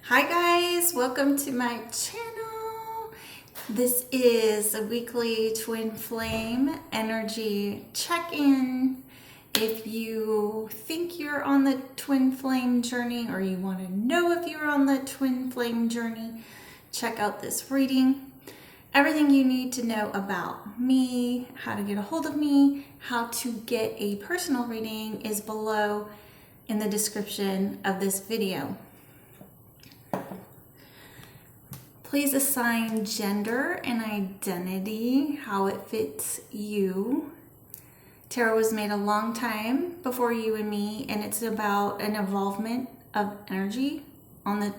Hi guys, welcome to my channel. This is a weekly twin flame energy check-in. If you think you're on the twin flame journey or you want to know if you're on the twin flame journey, check out this reading. Everything you need to know about me, how to get a hold of me, how to get a personal reading is below in the description of this video. Please assign gender and identity, how it fits you. Tarot was made a long time before you and me, and it's about an involvement of energy on the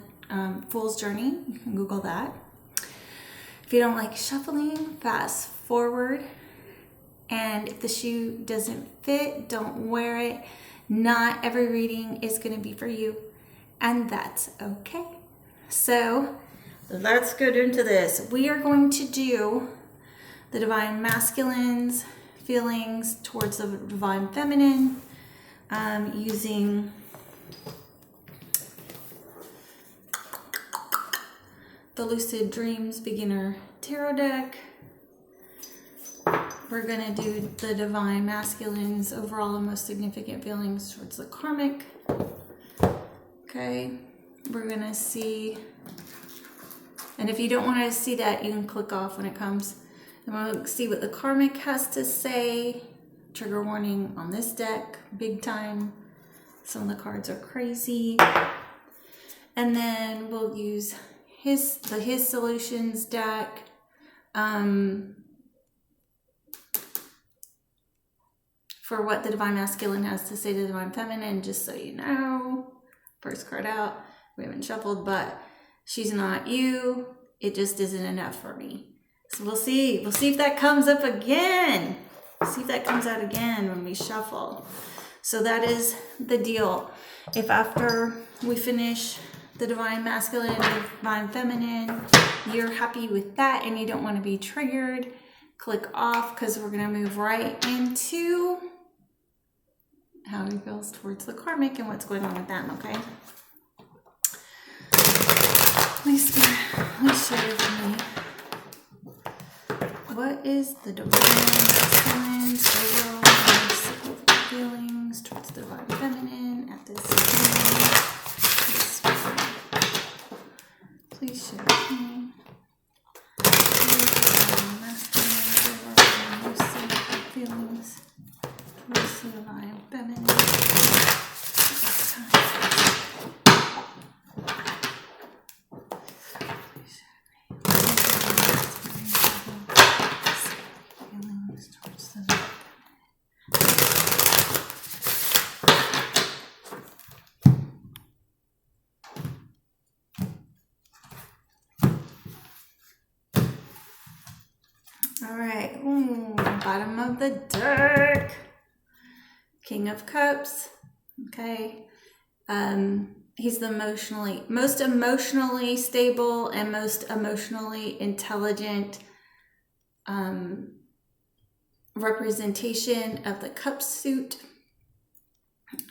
Fool's Journey. You can Google that. If you don't like shuffling, fast forward. And if the shoe doesn't fit, don't wear it. Not every reading is going to be for you, and that's okay. So let's get into this. We are going to do the Divine Masculine's feelings towards the Divine Feminine using the Lucid Dreams Beginner Tarot deck. We're going to do the Divine Masculine's overall and most significant feelings towards the Karmic. Okay, we're going to see. And if you don't want to see that, you can click off when it comes. And we'll see what the Karmic has to say. Trigger warning on this deck, big time. Some of the cards are crazy. And then we'll use his Solutions deck. For what the Divine Masculine has to say to the Divine Feminine, just so you know. First card out. We haven't shuffled, but she's not you. It just isn't enough for me. So we'll see. We'll see if that comes up again. See if that comes out again when we shuffle. So that is the deal. If after we finish the Divine Masculine and Divine Feminine, you're happy with that and you don't want to be triggered, click off, because we're going to move right into how he feels towards the Karmic and what's going on with them, okay? Please share with me. What is the Divine Masculine's overall and significant feelings towards the Divine Feminine at this time? Please share with me. Divine Masculine's overall and most significant feelings towards the Divine Feminine at this time. All right, bottom of the deck, King of Cups. Okay, he's the most emotionally stable and most emotionally intelligent representation of the cup suit.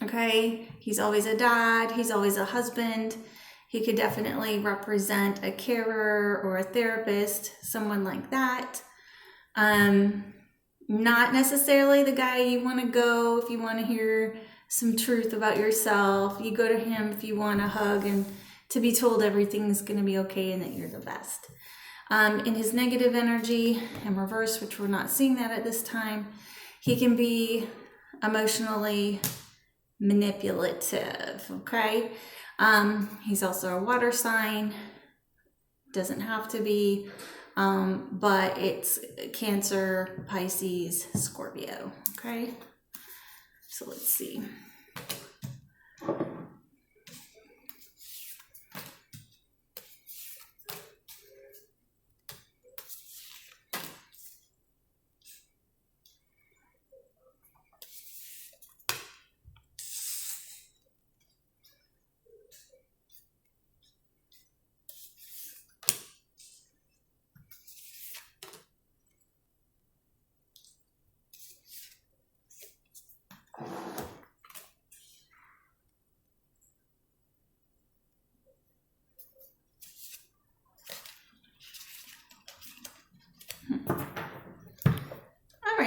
Okay, he's always a dad, he's always a husband. He could definitely represent a carer or a therapist, someone like that. Not necessarily the guy you want to go if you want to hear some truth about yourself. You go to him if you want a hug and to be told everything's going to be okay and that you're the best. In his negative energy in reverse, which we're not seeing that at this time, he can be emotionally manipulative, okay? He's also a water sign. Doesn't have to be. But it's Cancer, Pisces, Scorpio, okay? So let's see.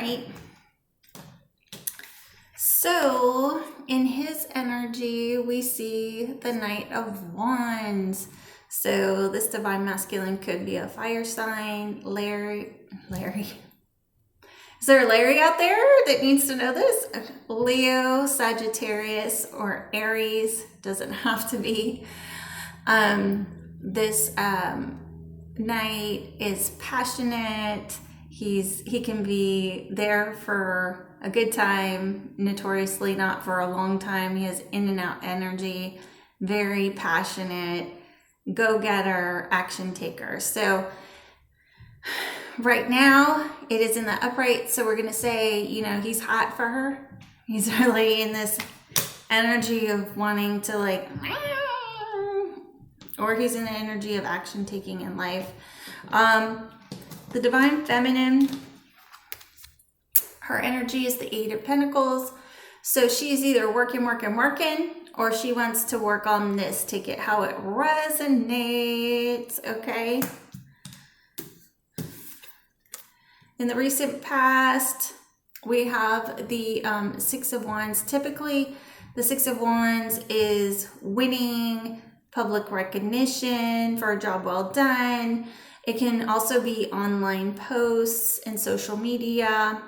right. So in his energy, we see the Knight of Wands. So this divine masculine could be a fire sign. Larry. Is there a Larry out there that needs to know this? Leo, Sagittarius, or Aries. Doesn't have to be. This Knight is passionate. He can be there for a good time, notoriously not for a long time. He has in and out energy, very passionate, go-getter, action taker. So right now it is in the upright. So we're going to say, you know, he's hot for her. He's really in this energy of wanting to like, or he's in the energy of action taking in life. The divine feminine, her energy is the Eight of Pentacles. So she's either working, or she wants to work on this to get how it resonates, okay? In the recent past, we have the Six of Wands. Typically, the Six of Wands is winning, public recognition for a job well done. It can also be online posts and social media.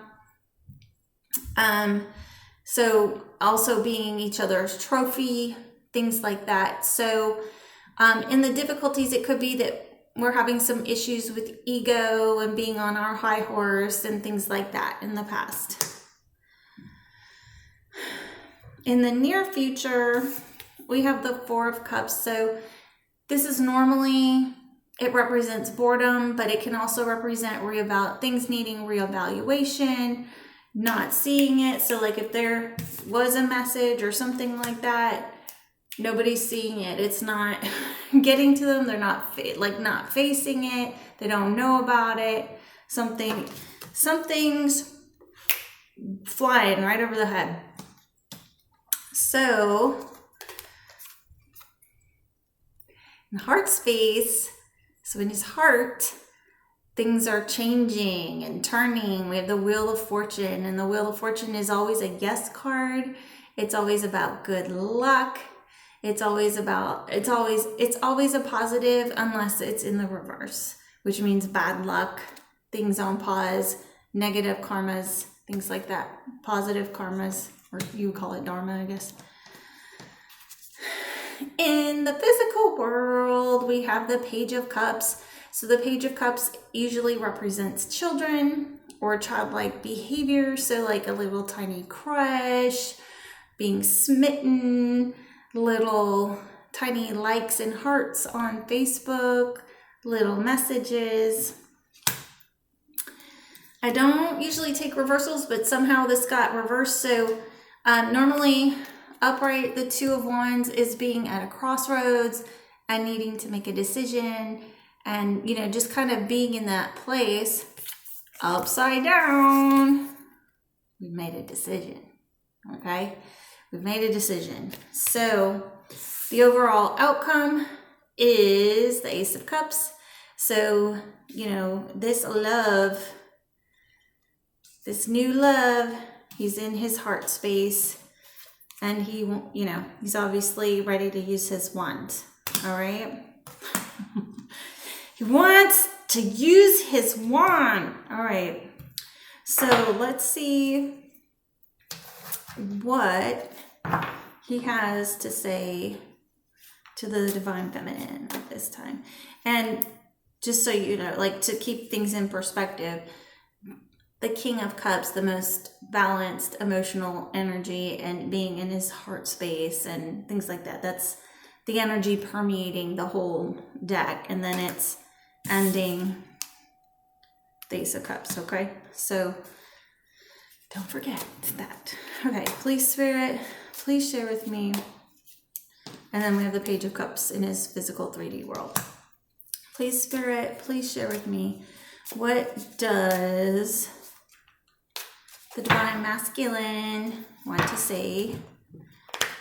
So also being each other's trophy, things like that. So in the difficulties, it could be that we're having some issues with ego and being on our high horse and things like that in the past. In the near future, we have the Four of Cups. So this is normally, it represents boredom, but it can also represent things needing reevaluation, not seeing it. So like if there was a message or something like that, nobody's seeing it. It's not getting to them. They're not facing it. They don't know about it. Something's flying right over the head. So in heart space, so in his heart, things are changing and turning. We have the Wheel of Fortune, and the Wheel of Fortune is always a yes card. It's always about good luck. It's always a positive unless it's in the reverse, which means bad luck, things on pause, negative karmas, things like that. Positive karmas, or you call it dharma, I guess. In the physical world, we have the Page of Cups. So the Page of Cups usually represents children or childlike behavior. So like a little tiny crush, being smitten, little tiny likes and hearts on Facebook, little messages. I don't usually take reversals, but somehow this got reversed. So normally upright, the Two of Wands is being at a crossroads and needing to make a decision, and, you know, just kind of being in that place. Upside down, we've made a decision, okay? We've made a decision. So the overall outcome is the Ace of Cups. So, you know, this love, this new love, he's in his heart space, and he, you know, he's obviously ready to use his wand, all right? He wants to use his wand, all right? So let's see what he has to say to the divine feminine at this time. And just so you know, like, to keep things in perspective, the King of Cups, the most balanced emotional energy and being in his heart space and things like that, that's the energy permeating the whole deck. And then it's ending the Ace of Cups, okay? So don't forget that. Okay, please, Spirit, please share with me. And then we have the Page of Cups in his physical 3D world. Please, Spirit, please share with me. What does the divine masculine want to say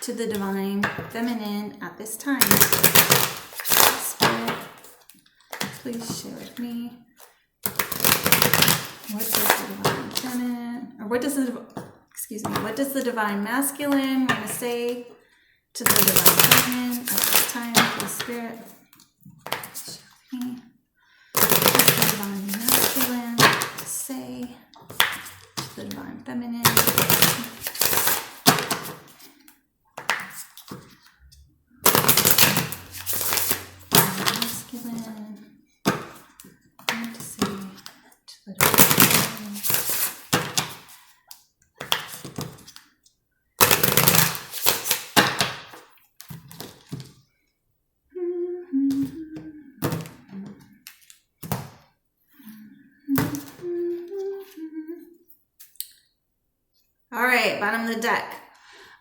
to the divine feminine at this time? Spirit, please share with me. What does the divine feminine or what does the, excuse me, what does the divine masculine want to say to the divine feminine at this time? Holy Spirit, show me. What does the divine masculine say to the divine feminine? All right, bottom of the deck.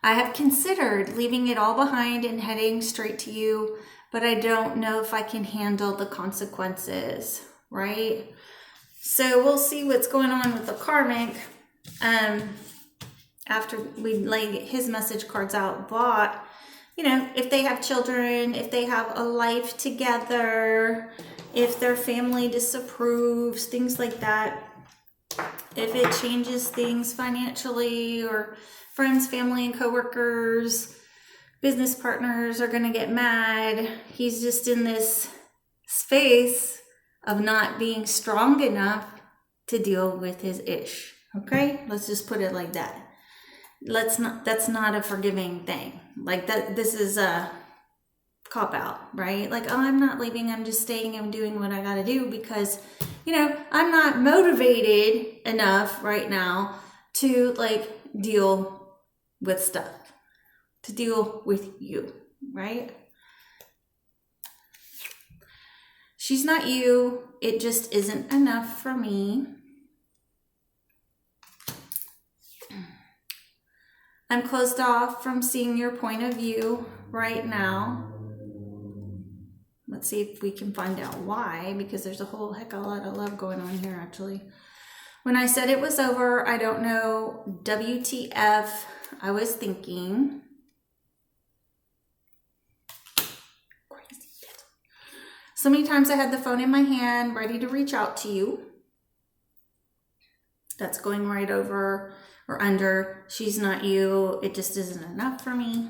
I have considered leaving it all behind and heading straight to you, but I don't know if I can handle the consequences, right? So we'll see what's going on with the karmic after we lay his message cards out. But, you know, if they have children, if they have a life together, if their family disapproves, things like that, if it changes things financially, or friends, family, and coworkers, business partners are going to get mad. He's just in this space of not being strong enough to deal with his ish. Okay? Let's just put it like that. That's not a forgiving thing. Like that, this is a cop out, right? Like, oh, I'm not leaving. I'm just staying and doing what I got to do because, you know, I'm not motivated enough right now to like deal with stuff, to deal with you, right? She's not you. It just isn't enough for me. I'm closed off from seeing your point of view right now. Let's see if we can find out why, because there's a whole heck of a lot of love going on here, actually. When I said it was over, I don't know, WTF, I was thinking. Crazy. So many times I had the phone in my hand, ready to reach out to you. That's going right over or under. She's not you. It just isn't enough for me.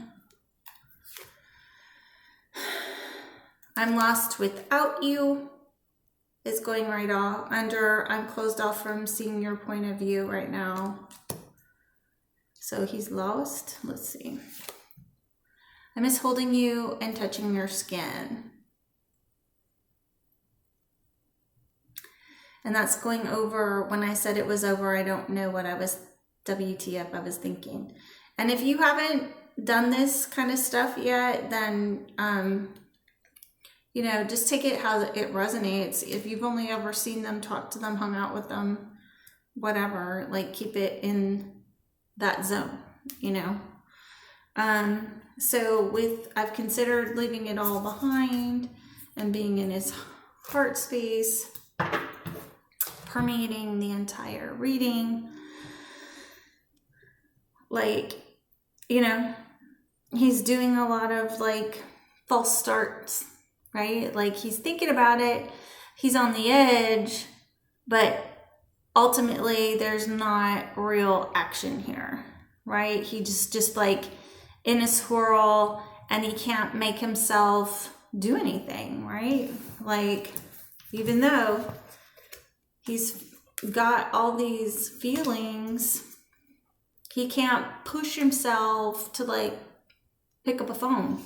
I'm lost without you. It's going right off under. I'm closed off from seeing your point of view right now. So he's lost. Let's see. I miss holding you and touching your skin. And that's going over. When I said it was over, I don't know what I was, WTF, I was thinking. And if you haven't done this kind of stuff yet, then, you know, just take it how it resonates. If you've only ever seen them, talked to them, hung out with them, whatever, like keep it in that zone, you know. So I've considered leaving it all behind and being in his heart space, permeating the entire reading. Like, you know, he's doing a lot of like false starts, right? Like he's thinking about it, he's on the edge, but ultimately there's not real action here, right? He just like in a swirl and he can't make himself do anything, right? Like even though he's got all these feelings, he can't push himself to like pick up a phone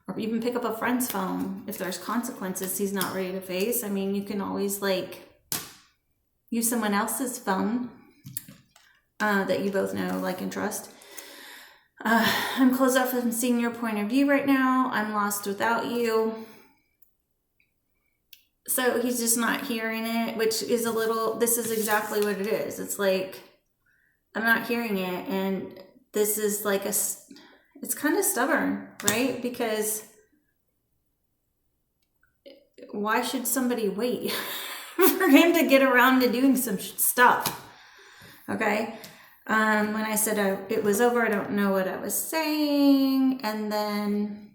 or even pick up a friend's phone. If there's consequences he's not ready to face, I mean, you can always like use someone else's phone that you both know, like, and trust. I'm closed off from seeing your point of view right now. I'm lost without you. So he's just not hearing it, which is a little, this is exactly what it is. It's like, I'm not hearing it. And this is like it's kind of stubborn, right? Because why should somebody wait for him to get around to doing some stuff? Okay. When I said it was over, I don't know what I was saying. And then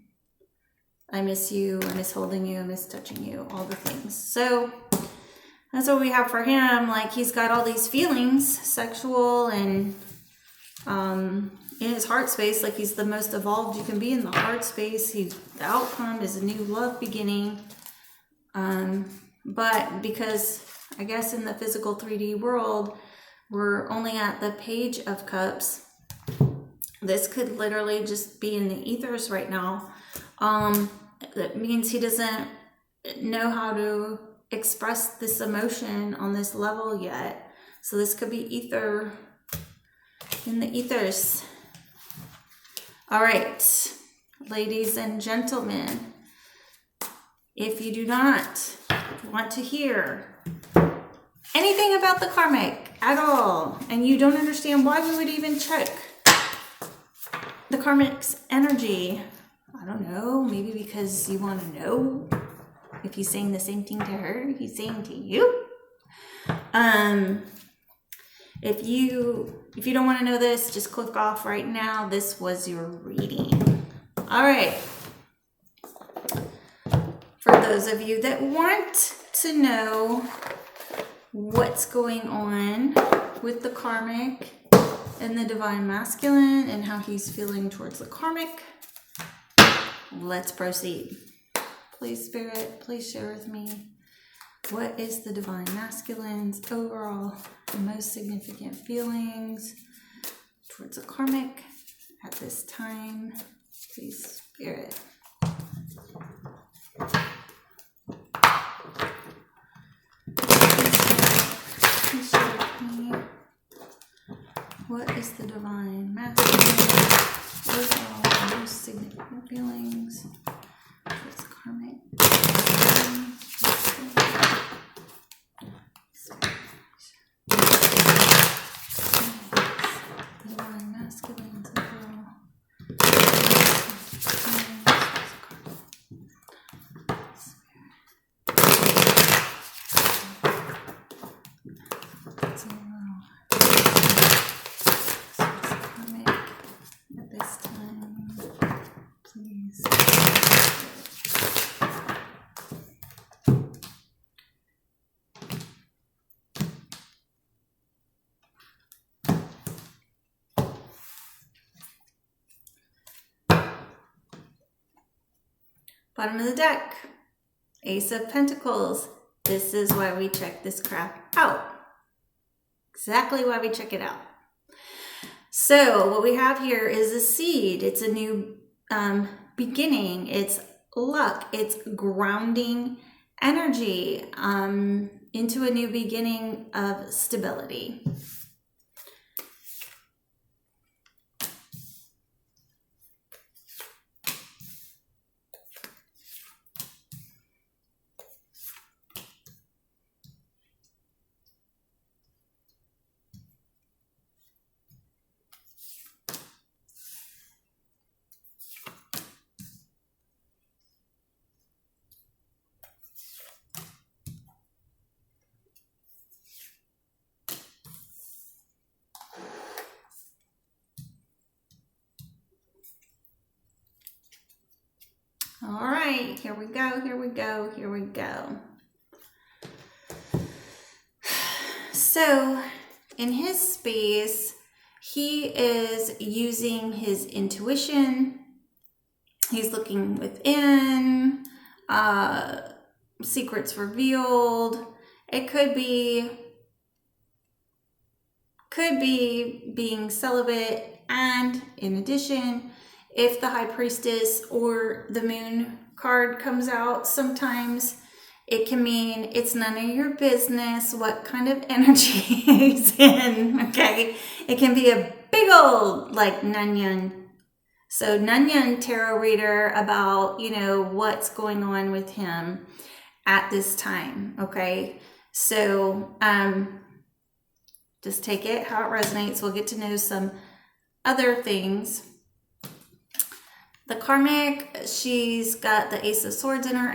I miss you, I miss holding you, I miss touching you, all the things. So That's what we have for him. Like, he's got all these feelings, sexual and in his heart space. Like, he's the most evolved you can be in the heart space. The outcome is a new love beginning. But because I guess in the physical 3D world, we're only at the Page of Cups. This could literally just be in the ethers right now. That means he doesn't know how to express this emotion on this level yet. So this could be ether in the ethers. All right, ladies and gentlemen, if you do not want to hear anything about the karmic at all, and you don't understand why we would even check the karmic's energy, I don't know, maybe because you want to know if he's saying the same thing to her he's saying to you. If you don't want to know this, just click off right now. This was your reading. All right. For those of you that want to know what's going on with the karmic and the divine masculine and how he's feeling towards the karmic, let's proceed. Please, Spirit, please share with me, what is the divine masculine's overall most significant feelings towards the karmic at this time? Please, Spirit. Please share with me, what is the divine masculine's overall most significant feelings towards karmic? Divine masculine's overall. At this time, please. Bottom of the deck, Ace of Pentacles. This is why we check this crap out. Exactly why we check it out. So what we have here is a seed. It's a new beginning. It's luck. It's grounding energy into a new beginning of stability. All right, here we go, here we go, here we go. So in his space, he is using his intuition. He's looking within, secrets revealed. It could be being celibate, and in addition, if the High Priestess or the Moon card comes out, sometimes it can mean it's none of your business what kind of energy he's in, okay? It can be a big old, like, Nunyan. So Nunyan tarot reader about, you know, what's going on with him at this time, okay? So just take it how it resonates. We'll get to know some other things. The karmic, she's got the Ace of Swords in her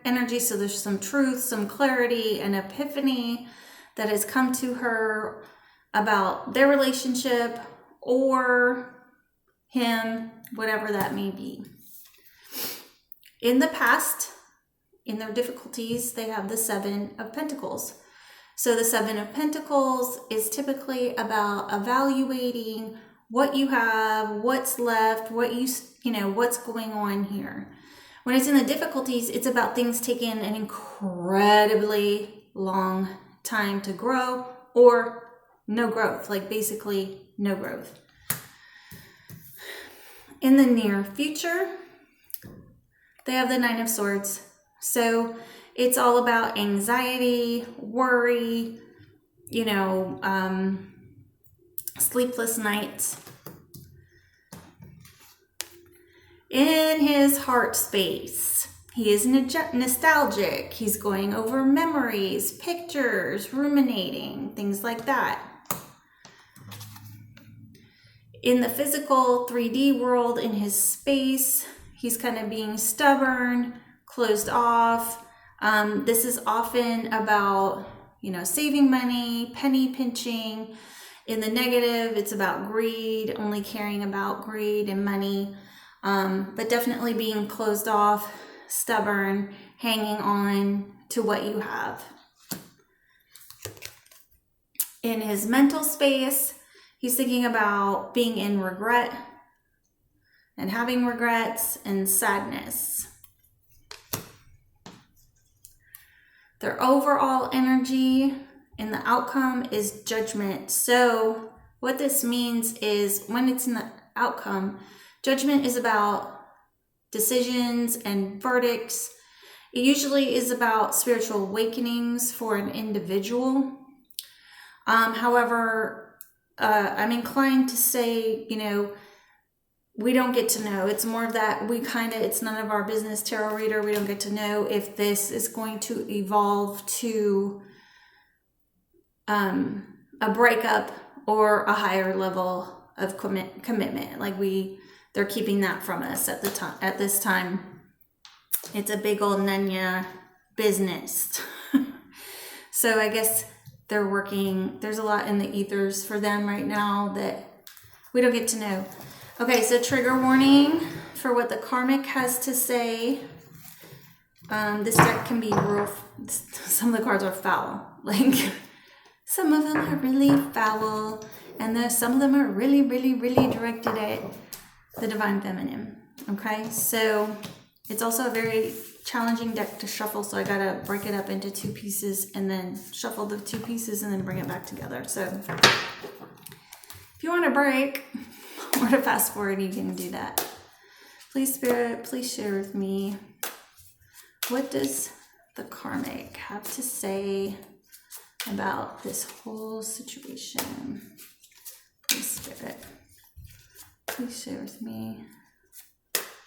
energy, so there's some truth, some clarity, and epiphany that has come to her about their relationship or him, whatever that may be. In the past, in their difficulties, they have the Seven of Pentacles. So the Seven of Pentacles is typically about evaluating what you have, what's left, what's going on here. When it's in the difficulties, it's about things taking an incredibly long time to grow or no growth, like basically no growth. In the near future, they have the Nine of Swords. So it's all about anxiety, worry, sleepless nights. In his heart space, he is nostalgic. He's going over memories, pictures, ruminating, things like that. In the physical 3D world, in his space, he's kind of being stubborn, closed off. This is often about, saving money, penny pinching. In the negative, it's about greed, only caring about greed and money. But definitely being closed off, stubborn, hanging on to what you have. In his mental space, he's thinking about being in regret and having regrets and sadness. Their overall energy in the outcome is judgment. So what this means is when it's in the outcome, judgment is about decisions and verdicts. It usually is about spiritual awakenings for an individual. However, I'm inclined to say, we don't get to know. It's more of that it's none of our business, tarot reader. We don't get to know if this is going to evolve to a breakup or a higher level of commitment. Like they're keeping that from us at this time. It's a big old Nanya business. So I guess they're working. There's a lot in the ethers for them right now that we don't get to know. Okay, so trigger warning for what the Karmic has to say. This deck can be real. Some of the cards are foul. Like some of them are really foul, and some of them are really, really, really directed at the Divine Feminine. Okay, so it's also a very challenging deck to shuffle, so I gotta break it up into two pieces and then shuffle the two pieces and then bring it back together. So if you want a break or to fast forward, you can do that. Please, Spirit, please share with me, what does the Karmic have to say about this whole situation? Please, Spirit, please share with me,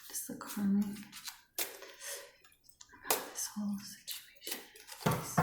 just the Karmic about this whole situation. Please.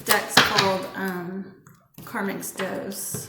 Deck's called Karmic's Dose.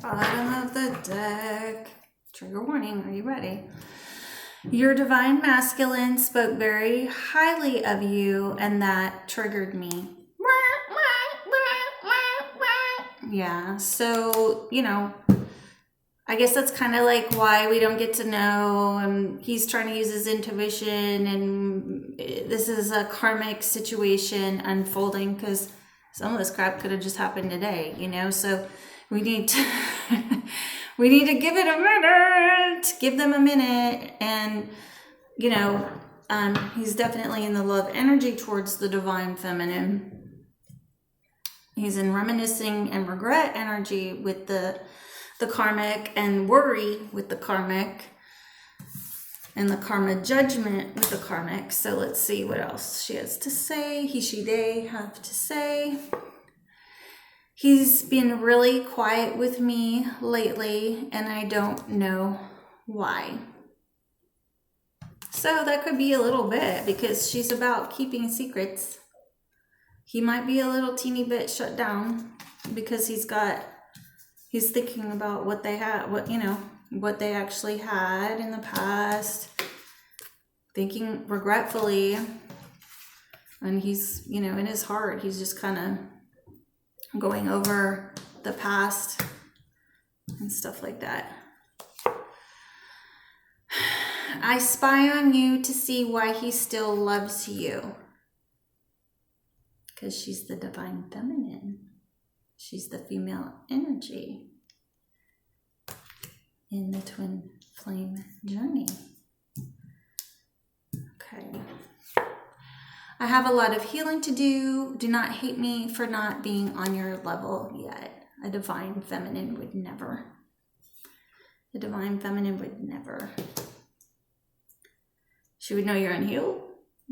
Bottom of the deck. Trigger warning. Are you ready? Your divine masculine spoke very highly of you, and that triggered me. Yeah, so, you know, I guess that's kind of like why we don't get to know, and he's trying to use his intuition, and this is a karmic situation unfolding, because some of this crap could have just happened today, you know, so we need to we need to give it a minute, give them a minute, and, you know, he's definitely in the love energy towards the divine feminine. He's in reminiscing and regret energy with the karmic, and worry with the karmic, and the karma judgment with the karmic. So let's see what else she has to say. He, she, they have to say. He's been really quiet with me lately, and I don't know why. So that could be a little bit, because she's about keeping secrets. He might be a little teeny bit shut down because he's thinking about what they had, what they actually had in the past, thinking regretfully. And he's, you know, in his heart, he's just kind of going over the past and stuff like that. I spy on you to see why he still loves you. Because she's the divine feminine. She's the female energy in the twin flame journey. Okay. I have a lot of healing to do. Do not hate me for not being on your level yet. A divine feminine would never. The divine feminine would never. She would know you're unhealed.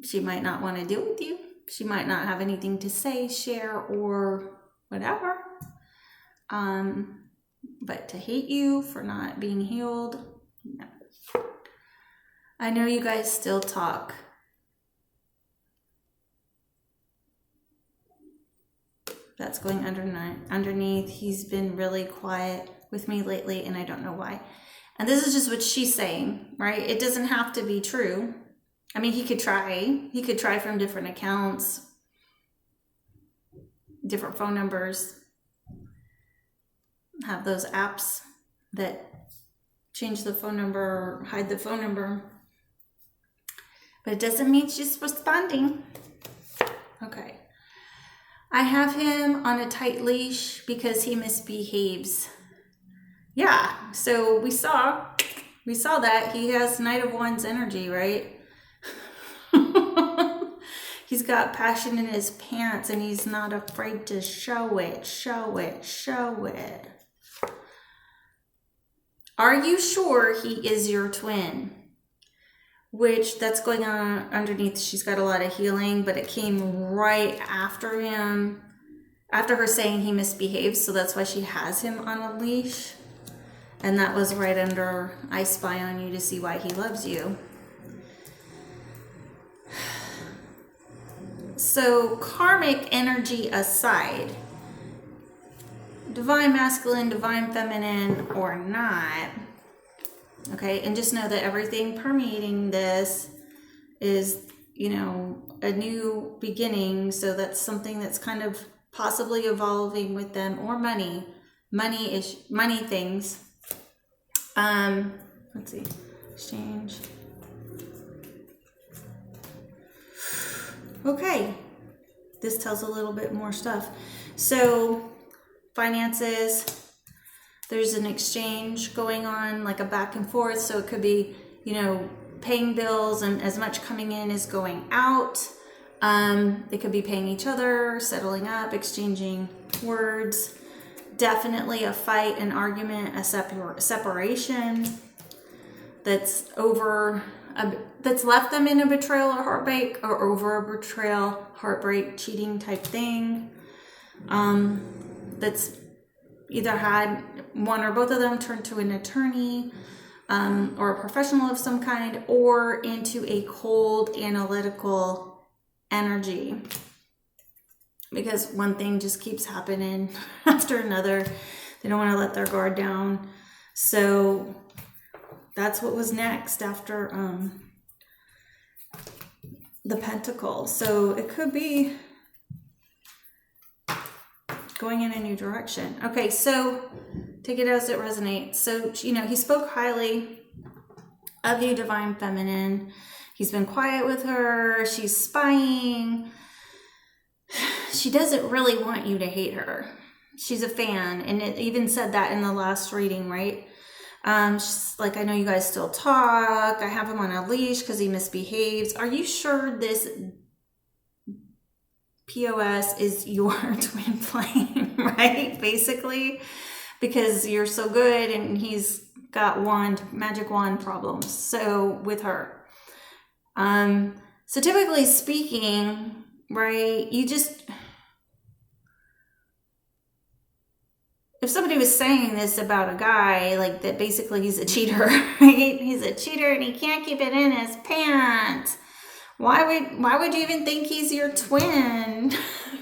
She might not want to deal with you. She might not have anything to say, share, or whatever. But to hate you for not being healed, no. I know you guys still talk. That's going underneath. He's been really quiet with me lately, and I don't know why. And this is just what she's saying, right? It doesn't have to be true. I mean, he could try. He could try from different accounts, different phone numbers, have those apps that change the phone number or hide the phone number. But it doesn't mean she's responding. Okay. I have him on a tight leash because he misbehaves. Yeah, so we saw that. He has Knight of Wands energy, right? He's got passion in his pants, and he's not afraid to show it. Are you sure he is your twin? Which, that's going on underneath. She's got a lot of healing, but it came right after him, after her saying he misbehaves, so that's why she has him on a leash. And that was right under, I spy on you to see why he loves you. So, karmic energy aside, divine masculine, divine feminine, or not, okay, and just know that everything permeating this is, you know, a new beginning. So that's something that's kind of possibly evolving with them, or money things. Let's see, exchange. Okay, this tells a little bit more stuff. So, finances, there's an exchange going on, like a back and forth. So it could be, you know, paying bills, and as much coming in as going out. They could be paying each other, settling up, exchanging words. Definitely a fight, an argument, a separation that's over, that's left them in a betrayal or heartbreak, or over a betrayal, heartbreak, cheating type thing. That's either had one or both of them turn to an attorney, or a professional of some kind, or into a cold, analytical energy. Because one thing just keeps happening after another. They don't want to let their guard down. So that's what was next after the Pentacle. So it could be going in a new direction. Okay, so take it as it resonates. So, you know, he spoke highly of you, Divine Feminine. He's been quiet with her. She's spying. She doesn't really want you to hate her. She's a fan. And it even said that in the last reading, right? She's like, I know you guys still talk. I have him on a leash because he misbehaves. Are you sure this POS is your twin flame, right? Basically, because you're so good and he's got magic wand problems. So with her. So typically speaking, right, if somebody was saying this about a guy, like that basically he's a cheater, right? He's a cheater and he can't keep it in his pants. Why would you even think he's your twin?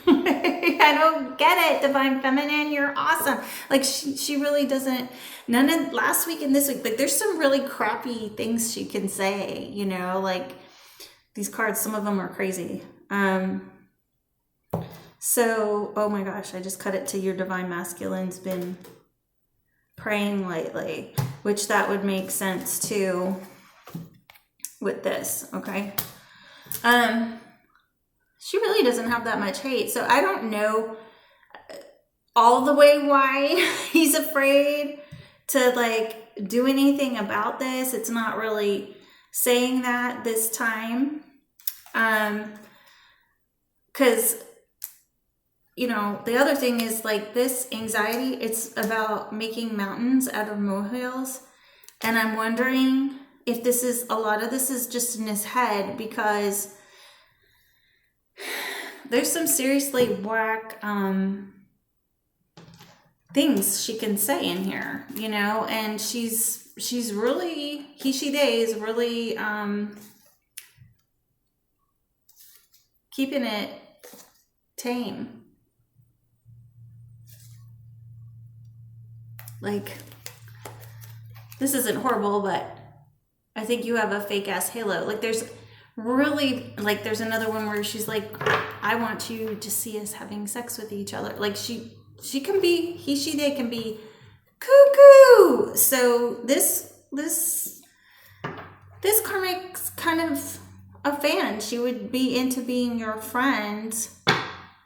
I don't get it, Divine Feminine. You're awesome. Like she really doesn't, none of last week and this week, like there's some really crappy things she can say, you know, like these cards, some of them are crazy. So, oh my gosh, I just cut it to your Divine Masculine's been praying lately, which that would make sense too with this, okay? She really doesn't have that much hate. So I don't know all the way why he's afraid to like do anything about this. It's not really saying that this time. 'Cause you know, the other thing is like this anxiety, it's about making mountains out of molehills. And I'm wondering if a lot of this is just in his head, because there's some seriously whack things she can say in here, you know, and she's really, they is really keeping it tame. Like, this isn't horrible, but I think you have a fake ass halo. Like there's really, like there's another one where she's like, I want you to see us having sex with each other. Like she can be, they can be cuckoo. So this Karmic's kind of a fan. She would be into being your friend,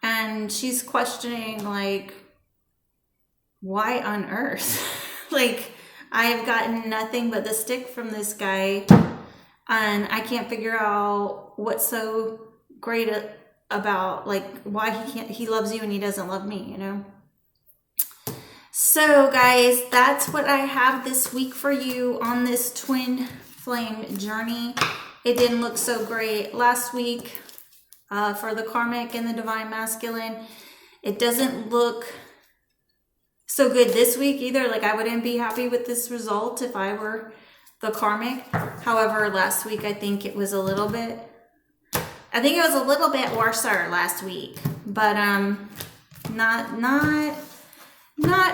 and she's questioning like, why on earth? Like, I've gotten nothing but the stick from this guy, and I can't figure out what's so great about, like, why he loves you and he doesn't love me, you know? So, guys, that's what I have this week for you on this twin flame journey. It didn't look so great last week for the Karmic and the Divine Masculine. It doesn't look so good this week either. Like, I wouldn't be happy with this result if I were the Karmic. However, last week I think it was a little bit worse last week, but not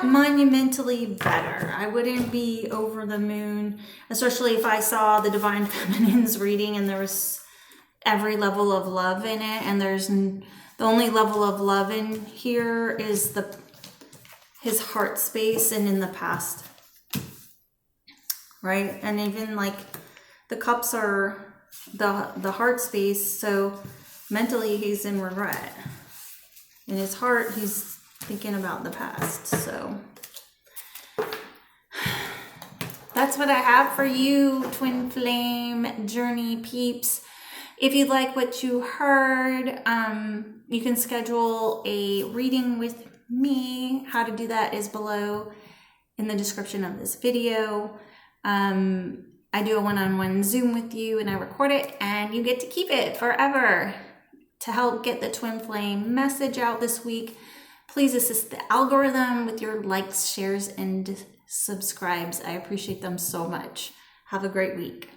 monumentally better. I wouldn't be over the moon, especially if I saw the Divine Feminine's reading and there was every level of love in it, and the only level of love in here is his heart space and in the past, right? And even like the cups are the heart space, so mentally he's in regret. In his heart, he's thinking about the past. So that's what I have for you, twin flame journey peeps. If you like what you heard, you can schedule a reading with me. How to do that is below in the description of this video. I do a one-on-one Zoom with you, and I record it, and you get to keep it forever. To help get the twin flame message out this week, please assist the algorithm with your likes, shares, and subscribes. I appreciate them so much. Have a great week.